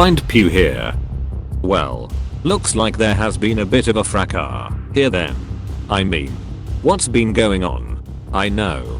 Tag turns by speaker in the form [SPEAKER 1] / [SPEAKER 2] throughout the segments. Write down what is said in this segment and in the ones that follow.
[SPEAKER 1] blind pew here. Well, looks like there has been a bit of a fracas here then. I mean, what's been going on? I know,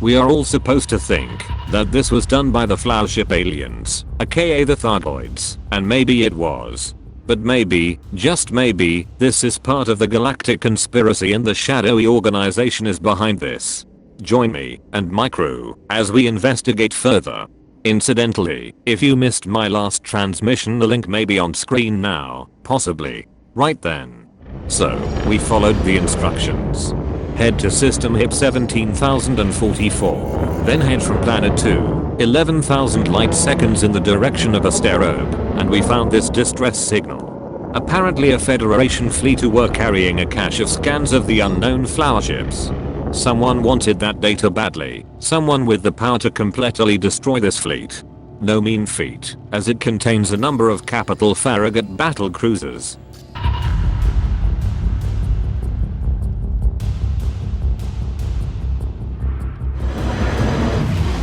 [SPEAKER 1] we are all supposed to think that this was done by the flowership aliens, aka the Thargoids, and maybe it was. But maybe, just maybe, this is part of the galactic conspiracy and the shadowy organization is behind this. Join me and my crew as we investigate further. Incidentally, if you missed my last transmission, the link may be on screen now, possibly. Right then. So, we followed the instructions. Head to system HIP 17044, then head from planet 2, 11,000 light seconds in the direction of asteroid, and we found this distress signal. Apparently a Federation fleet who were carrying a cache of scans of the unknown flower ships. Someone wanted that data badly, someone with the power to completely destroy this fleet. No mean feat, as it contains a number of capital Farragut battle cruisers.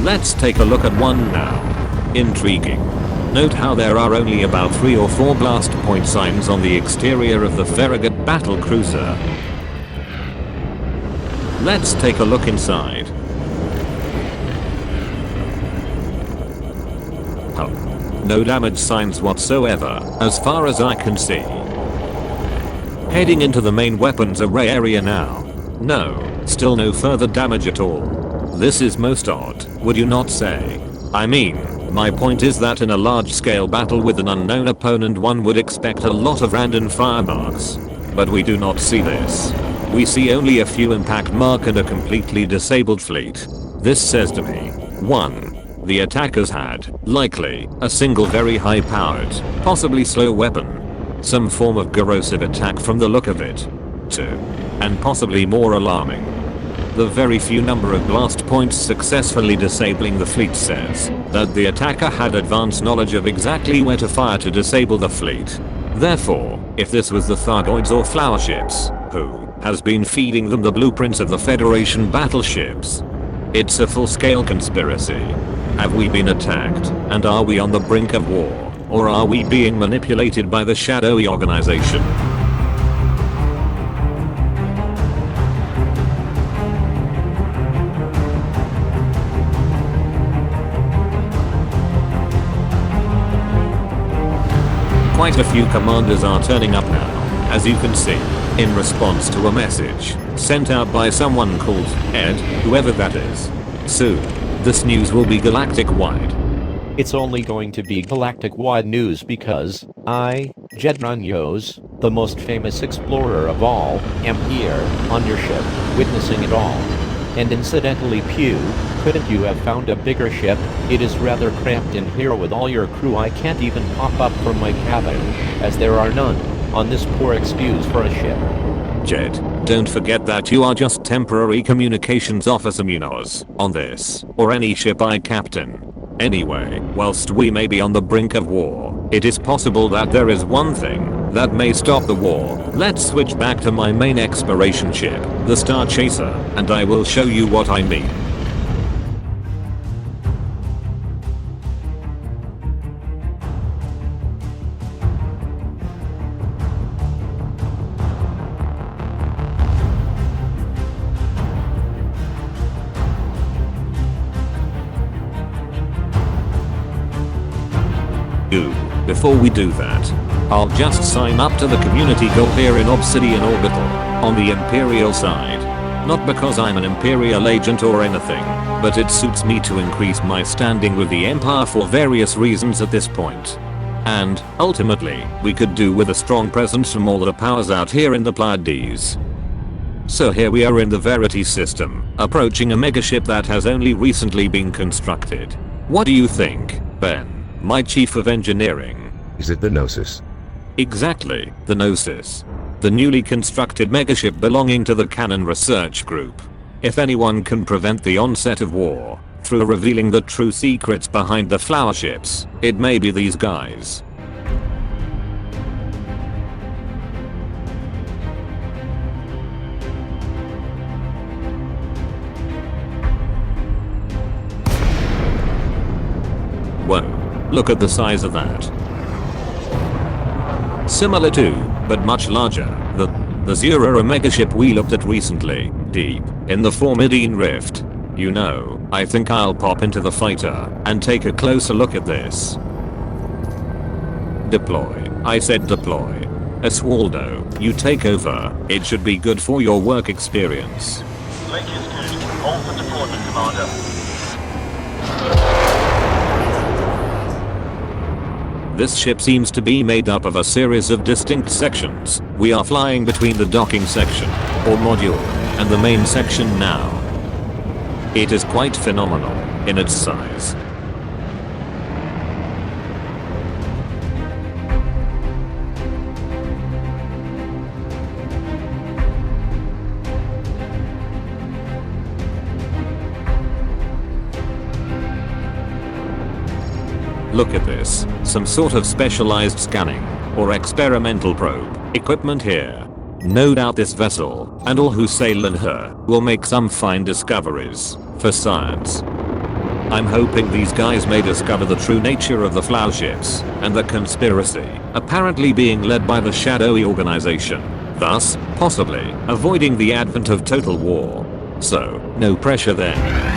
[SPEAKER 1] Let's take a look at one now. Intriguing. Note how there are only about 3 or 4 blast point signs on the exterior of the Farragut battle cruiser. Let's take a look inside. Oh, no damage signs whatsoever, as far as I can see. Heading into the main weapons array area now. No, still no further damage at all. This is most odd, would you not say? I mean, my point is that in a large-scale battle with an unknown opponent one would expect a lot of random fire marks. But we do not see this. We see only a few impact mark and a completely disabled fleet. This says to me, 1. The attackers had, likely, a single very high-powered, possibly slow weapon. Some form of corrosive attack from the look of it. 2. And possibly more alarming, the very few number of blast points successfully disabling the fleet says that the attacker had advanced knowledge of exactly where to fire to disable the fleet. Therefore, if this was the Thargoids or flower ships, who has been feeding them the blueprints of the Federation battleships? It's a full-scale conspiracy. Have we been attacked, and are we on the brink of war, or are we being manipulated by the shadowy organization? Quite a few commanders are turning up now, as you can see, in response to a message sent out by someone called Ed, whoever that is. Soon, this news will be galactic-wide.
[SPEAKER 2] It's only going to be galactic-wide news because I, Jedronyos, the most famous explorer of all, am here, on your ship, witnessing it all. And incidentally, Pew, couldn't you have found a bigger ship? It is rather cramped in here with all your crew. I can't even pop up from my cabin, as there are none on this poor excuse for a ship.
[SPEAKER 1] Jed, don't forget that you are just temporary communications officer Munoz on this, or any ship I captain. Anyway, whilst we may be on the brink of war, it is possible that there is one thing that may stop the war. Let's switch back to my main exploration ship, the Star Chaser, and I will show you what I mean. Before we do that, I'll just sign up to the community goal here in Obsidian Orbital, on the Imperial side. Not because I'm an Imperial agent or anything, but it suits me to increase my standing with the Empire for various reasons at this point. And, ultimately, we could do with a strong presence from all the powers out here in the Pleiades. So here we are in the Verity system, approaching a megaship that has only recently been constructed. What do you think, Ben, my chief of engineering?
[SPEAKER 3] Is it the Gnosis?
[SPEAKER 1] Exactly, the Gnosis. The newly constructed megaship belonging to the Cannon Research Group. If anyone can prevent the onset of war, through revealing the true secrets behind the flower ships, it may be these guys. Whoa. Look at the size of that. Similar to, but much larger, the Zura Omega ship we looked at recently, deep in the Formidine Rift. You know, I think I'll pop into the fighter and take a closer look at this. Deploy. I said deploy. Oswaldo, you take over. It should be good for your work experience.
[SPEAKER 3] Link is good. All for deployment, Commander.
[SPEAKER 1] This ship seems to be made up of a series of distinct sections. We are flying between the docking section, or module, and the main section now. It is quite phenomenal in its size. Look at this, some sort of specialized scanning or experimental probe equipment here. No doubt this vessel, and all who sail in her, will make some fine discoveries for science. I'm hoping these guys may discover the true nature of the flower ships and the conspiracy, apparently being led by the shadowy organization, thus, possibly, avoiding the advent of total war. So, no pressure then.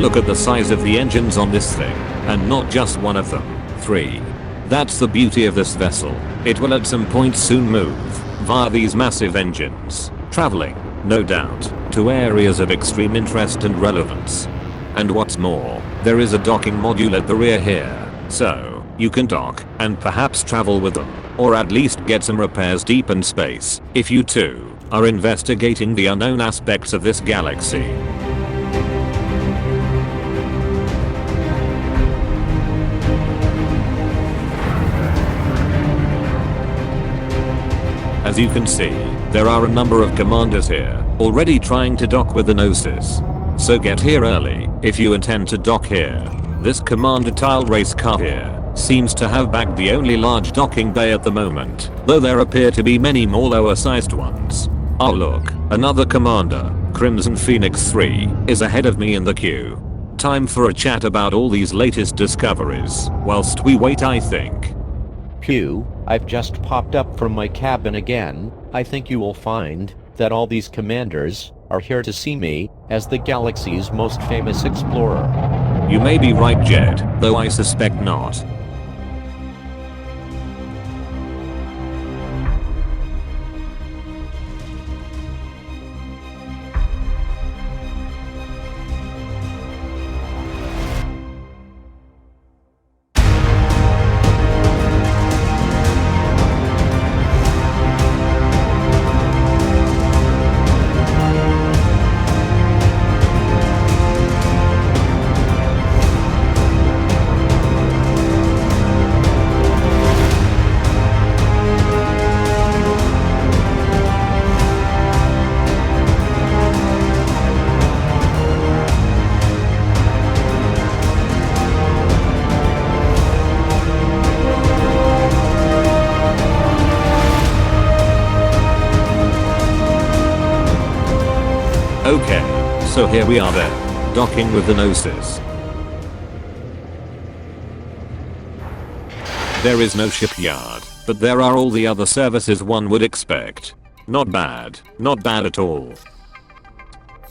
[SPEAKER 1] Look at the size of the engines on this thing, and not just one of them, 3. That's the beauty of this vessel. It will at some point soon move, via these massive engines, traveling, no doubt, to areas of extreme interest and relevance. And what's more, there is a docking module at the rear here, so you can dock, and perhaps travel with them, or at least get some repairs deep in space, if you too are investigating the unknown aspects of this galaxy. As you can see, there are a number of commanders here, already trying to dock with the Gnosis. So get here early, if you intend to dock here. This commander tile race car here, seems to have bagged the only large docking bay at the moment, though there appear to be many more lower sized ones. Oh look, another commander, Crimson Phoenix 3, is ahead of me in the queue. Time for a chat about all these latest discoveries, whilst we wait I think.
[SPEAKER 2] Pew, I've just popped up from my cabin again. I think you will find that all these commanders are here to see me as the galaxy's most famous explorer.
[SPEAKER 1] You may be right, Jed, though I suspect not. Okay, so here we are then, docking with the Gnosis. There is no shipyard, but there are all the other services one would expect. Not bad at all.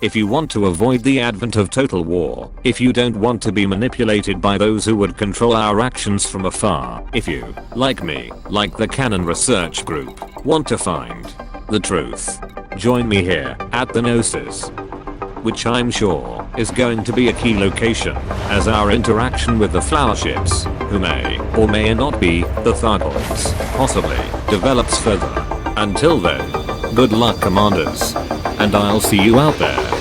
[SPEAKER 1] If you want to avoid the advent of total war, if you don't want to be manipulated by those who would control our actions from afar, if you, like me, like the Canon Research Group, want to find the truth, join me here at the Gnosis, which I'm sure is going to be a key location as our interaction with the flower ships, who may or may not be the Thargoids, possibly develops further. Until then, good luck, commanders, and I'll see you out there.